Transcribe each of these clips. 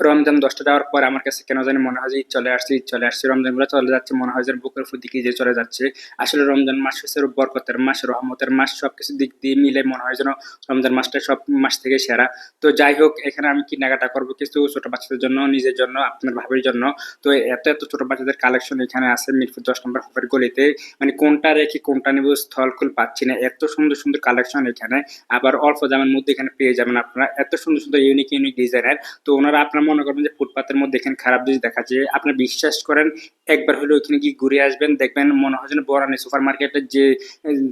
রমজান ১০টা যাওয়ার পর আমার কাছে কেন জানি মনে হয় যে ঈদ চলে আসছে, ঈদ চলে আসছে। রমজানগুলো চলে যাচ্ছে, মনে হয় যেন বুকের উপর দিকে ঈদে চলে যাচ্ছে। আসলে রমজান মাস হচ্ছে বরকতের মাস, রহমতের মাস। সবকিছু দিক দিয়ে মিলে মনে হয় যেন রমজান মাসটা সব মাস থেকে সেরা। তো যাই হোক, এখানে আমি কেনাকাটা করবো কিছু ছোট বাচ্চাদের জন্য, নিজের জন্য, আপনার ভাবির জন্য। তো এত এত ছোট বাচ্চাদের কালেকশন এখানে আছে মিরপুর ১০ নম্বর হপের গলিতে। মানে কোনটা রেখে কোনটা নিব স্থলকুল পাচ্ছি না, এত সুন্দর সুন্দর কালেকশন এখানে। আবার অল্প দামের মধ্যে এখানে পেয়ে যাবেন আপনারা, এত সুন্দর সুন্দর ইউনিক ইউনিক ডিজাইনের। তো ওনারা আপনার মনে করবেন যে ফুটপাতের মধ্যে এখানে খারাপ জিনিস দেখাচ্ছে, আপনি বিশ্বাস করেন একবার হলে ওইখানে গিয়ে ঘুরে আসবেন, দেখবেন মনে হয় যেন বরানি সুপার মার্কেটের যে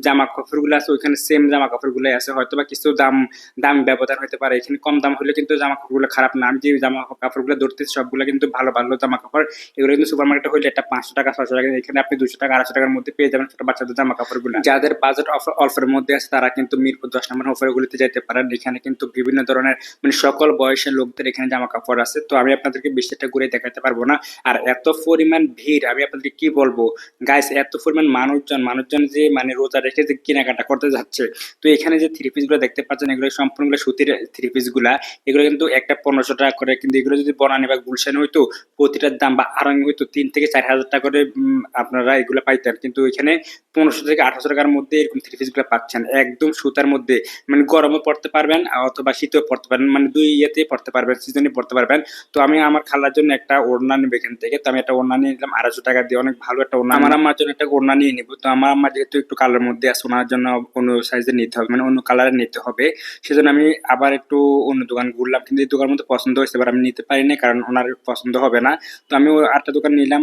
জামা কাপড়গুলো আছে ওইখানে সেম জামা কাপড়গুলো আছে, হয়তো বা কিছু দাম দাম ব্যবধান হতে পারে। এখানে কম দাম হলে কিন্তু জামা কাপড়গুলো খারাপ না। আমি যে জামা কাপড়গুলো ধরতেছি সবগুলো কিন্তু ভালো ভালো জামা কাপড়। এগুলো কিন্তু সুপার মার্কেটে হইলে একটা ৫০০ টাকা ৬০০ টাকা, এখানে আপনি ২০০ টাকা ২৫০ টাকার মধ্যে পেয়ে যাবেন ছোট বাচ্চাদের জামা কাপড়গুলো। যাদের বাজেট অল্পের মধ্যে আছে তারা কিন্তু মিরপুর ১০ নম্বর অফারগুলিতে যেতে পারেন। এখানে কিন্তু বিভিন্ন ধরনের মানে সকল বয়সের লোকদের এখানে জামা কাপড় আছে। তো আমি আপনাদেরকে বেশিটা ঘুরে দেখাতে পারবো না। আর এত পরিমাণ ভিড় আমি আপনাদেরকে কি বলবো গাইস, এত পরিমাণ মানুষজন যে মানে রোজা রেখে যে কেনাকাটা করতে যাচ্ছে। তো এখানে যে থ্রি পিস গুলো দেখতে পাচ্ছেন এগুলো সম্পূর্ণ সুতির থ্রি পিস গুলা। এগুলো কিন্তু একটা ১৫০০ টাকা করে, কিন্তু এগুলো যদি বনানি বা গুলশান হইতো প্রতিটার দাম বা আড়ং হইতো ৩ থেকে ৪ হাজার টাকা করে আপনারা এগুলো পাইতেন। কিন্তু এখানে ১৫০০ থেকে ১৮০০ টাকার মধ্যে এরকম থ্রি পিস গুলো পাচ্ছেন একদম সুতার মধ্যে। মানে গরমও পড়তে পারবেন অথবা শীতেও পড়তে পারবেন, মানে দুই ইয়েতেই পড়তে পারবেন, সিজনে পড়তে পারবেন। তো আমি আমার খালার জন্য একটা ওড়না নিব এখান থেকে। তো আমি একটা ওড়না নিয়ে নিলাম ২৫০ টাকা দিয়ে, অনেক ভালো একটা ওড়না। আমার আম্মার জন্য একটা ওড়না নিয়ে নিব। তো আমার আম্মা যেহেতু একটু কালার মধ্যে আছে, ওনার জন্য অন্য সাইজের নিতে হবে, মানে অন্য কালারের নিতে হবে। সেজন্য আমি আবার একটু অন্য দোকান ঘুরলাম, কিন্তু এই দোকানের মধ্যে পছন্দ হয়েছে, এবার আমি নিতে পারি না কারণ ওনার পছন্দ হবে না। তো আমি আরেকটা দোকান নিলাম,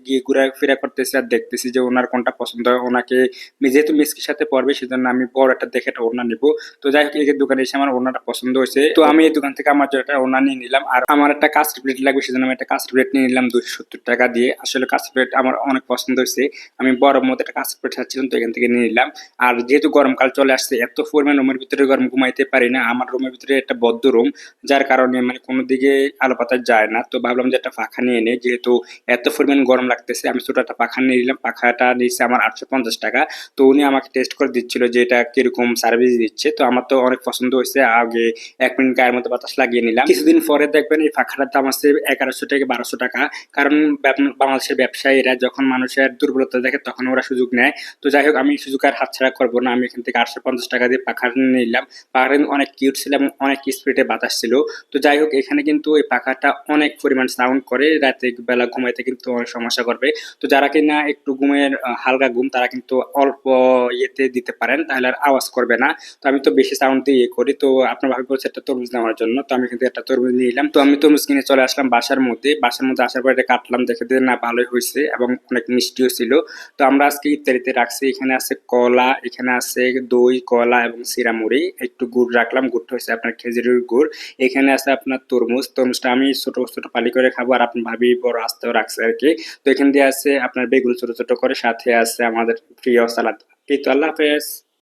গিয়ে ঘোরাফেরা করতেছি আর দেখতেছি যে ওনার কোনটা পছন্দ হয়। ওনাকে যেহেতু মিস্কির সাথে পড়বে সেজন্য আমি বড় একটা দেখে একটা ওড়না নিব। তো যাই হোক, এই দোকানে এসে আমার ওড়নাটা পছন্দ হয়েছে, তো আমি এই দোকান থেকে আমার জন্য একটা ওড়না নিয়ে নিলাম। আর আমার একটা কাস্ট প্লেট লাগবে, সেজন্য আমি একটা কাস্ট প্লেট নিয়ে নিলাম ২৭০ টাকা দিয়ে। আসলে কাস্ট প্লেট আমার অনেক পছন্দ হয়েছে, আমি বড় মধ্যে একটা কাস্ট প্লেট চাচ্ছিলাম, তো এখান থেকে নিয়ে নিলাম। আর যেহেতু গরমকাল চলে আসছে, এত পরিমাণ রুমের ভিতরে গরম ঘুমাইতে পারি না। আমার রুমের ভিতরে একটা বদ্ধ রুম, যার কারণে মানে কোনো দিকে আলো বাতাস যায় না। তো ভাবলাম যে একটা পাখা নিয়ে নেই, যেহেতু এত পরিমাণ গরম লাগতেছে। আমি ছোট একটা পাখা নিয়ে নিলাম, পাখাটা নিচ্ছে আমার ৮৫০ টাকা। তো উনি আমাকে টেস্ট করে দিচ্ছিল যে এটা কিরকম সার্ভিস দিচ্ছে। তো আমার তো অনেক পছন্দ হয়েছে, আগে ১ মিনিট গায়ের মধ্যে বাতাস লাগিয়ে নিলাম। কিছুদিন পরে দেখবেন এই পাখাটার দাম আছে ১১০০ থেকে ১২০০ টাকা। কারণ বাংলাদেশের ব্যবসায়ীরা যখন মানুষের দুর্বলতা দেখে তখন ওরা সুযোগ নেয়। তো যাই হোক, আমি সুযোগ আর হাতছাড়া করবো না। আমি এখান থেকে ৮৫০ টাকা দিয়ে পাখা নিলাম। পাখাটা কিন্তু অনেক কিউট ছিল এবং অনেক স্পিডে বাতাস ছিল। তো যাই হোক, এখানে কিন্তু এই পাখাটা অনেক পরিমাণ সাউন্ড করে, রাতে বেলা ঘুমাইতে কিন্তু অনেক সমস্যা করবে। তো যারা কিনা একটু ঘুমের হালকা ঘুম তারা কিন্তু অল্প ইয়েতে দিতে পারেন, তাহলে আর আওয়াজ করবে না। তো আমি তো বেশি সাউন্ড দিয়ে ইয়ে করি। তো আপনার ভাবি বলছে একটা তরমুজ নেওয়ার জন্য, তো আমি কিন্তু একটা তরমুজ নিয়ে নিলাম। তো আমি তরমুজ কিনে চলে আসলাম বাসার মধ্যে। বাসার মধ্যে আসার পরে এটা কাটলাম, দেখে দিয়ে না ভালোই হয়েছে এবং অনেক মিষ্টিও ছিল। তো আমরা আজকে ইফতারিতে রাখছি, এখানে আছে কলা, এখানে আছে দই, কলা এবং চিড়া-মুড়ি, একটু গুড় রাখলাম, গুড়টা হচ্ছে আপনার খেজুরের গুড়। এখানে আছে আপনার তরমুজ, তরমুজটা আমি ছোট ছোট পালি করে খাবো, আর আপনার ভাবি বড় আস্তেও রাখছে আর কি। তো এখান দিয়ে আছে আপনার বেগুন ছোট ছোট করে, সাথে আছে আমাদের প্রিয় সালাদ। এই তো, আল্লাহ হাফেজ।